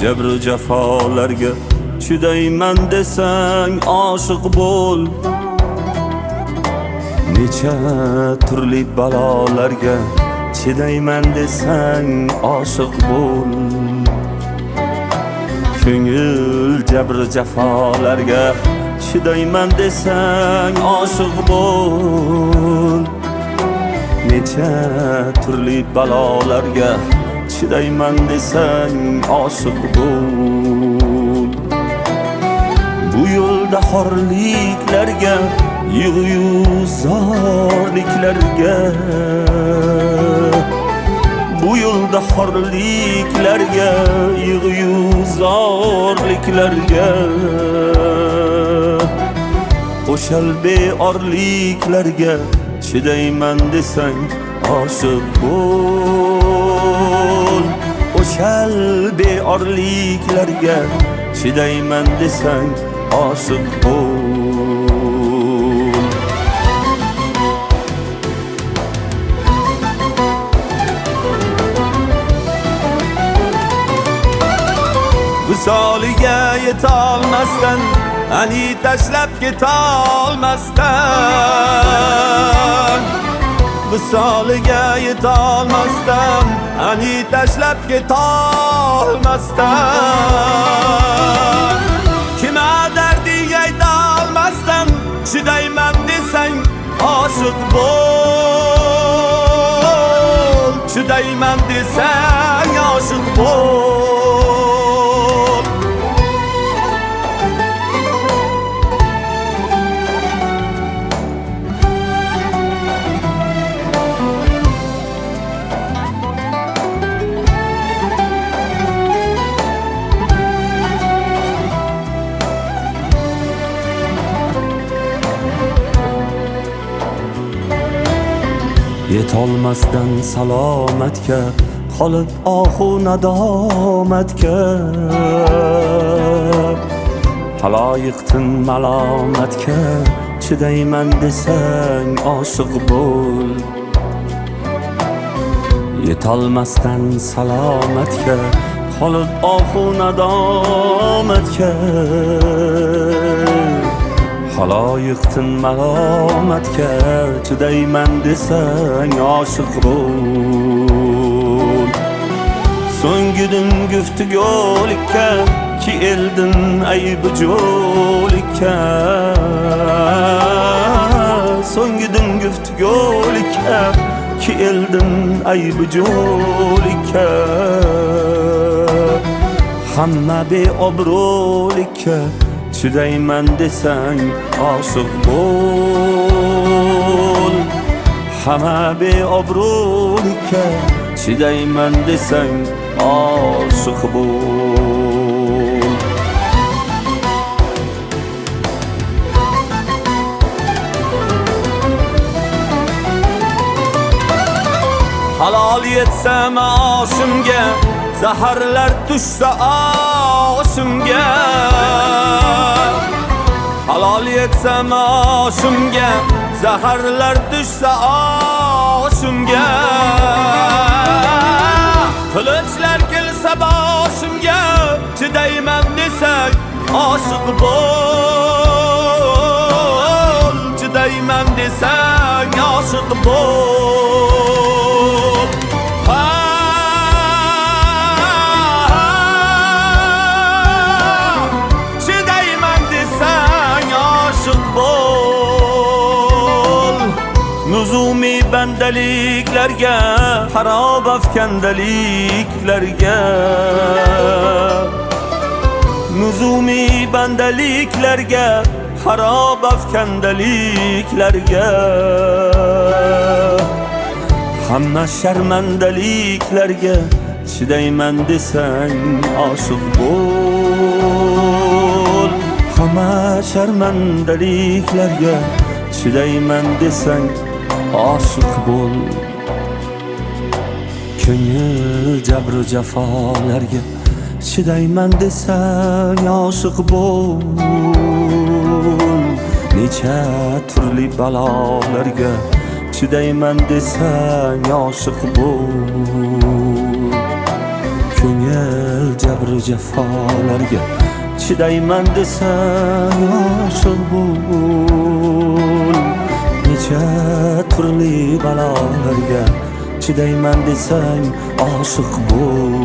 jabru jafolarga chidayman desang oshiq bo'l. Necha turli balolarga chidayman desang oshiq bo'l. Ko'ngil jabru jafolarga chidayman desang oshiq bo'l. Necha turli balolarga chidayman desang oshiq bo'l. Bu yo'lda xorliklarga, yig'yu zorliklarga, bu yo'lda xorliklarga, yig'yu zorliklarga, o'shal beorliklarga chidayman desang oshiq bo'l. O'shal beorliklarga chidayman desang oshiq bo'l. Visoliga yetolmasdan, ani tashlab ketolmasdan, visoliga yetolmasdan, ani tashlab ketolmasdan, kima darding aytolmasdan chidayman desang oshiq bo'l. Chidayman desang oshiq bo'l. Yetolmasdan salomatga qolib ohu nadomatga, haloyiqtin malomatga chidayman desang oshiq bo'l. Yetolmasdan salomatga qolib ohu nadomatga, haloyiqtin malomatga chidayman desang oshiq bo'l. So'ngidin guftugolikka ki eldin aybi jo'likka, so'ngidin guftugolikka ki eldin aybi jo'likka, hamma beobro'likka chidayman desang oshiq bo'l. Hamma beobro'likka chidayman desang oshiq bo'l. Halol yetsa maoshimga, zaharlar tushsa oshimga, halol yetsa maoshimga, zaharlar tushsa oshimga, qilinchlar kelsa boshimga chidayman desang oshiq bo'l. Chidayman desang oshiq bo'l. Nuzumi bandaliklarga, harob afkandaliklarga, nuzumi bandaliklarga, harob afkandaliklarga, hamma sharmandaliklarga chidayman desang oshiq bo'l. Hamma sharmandaliklarga chidayman desang oshiq bo'l. Ko'ngil jabru jafolarga chidayman desang oshiq bo'l. Necha turli balolarga chidayman desang oshiq bo'l. ko'ngil jabru jafolarga chidayman desang oshiq bo'l. Necha turli balolarga chidayman desang oshiq bo'l.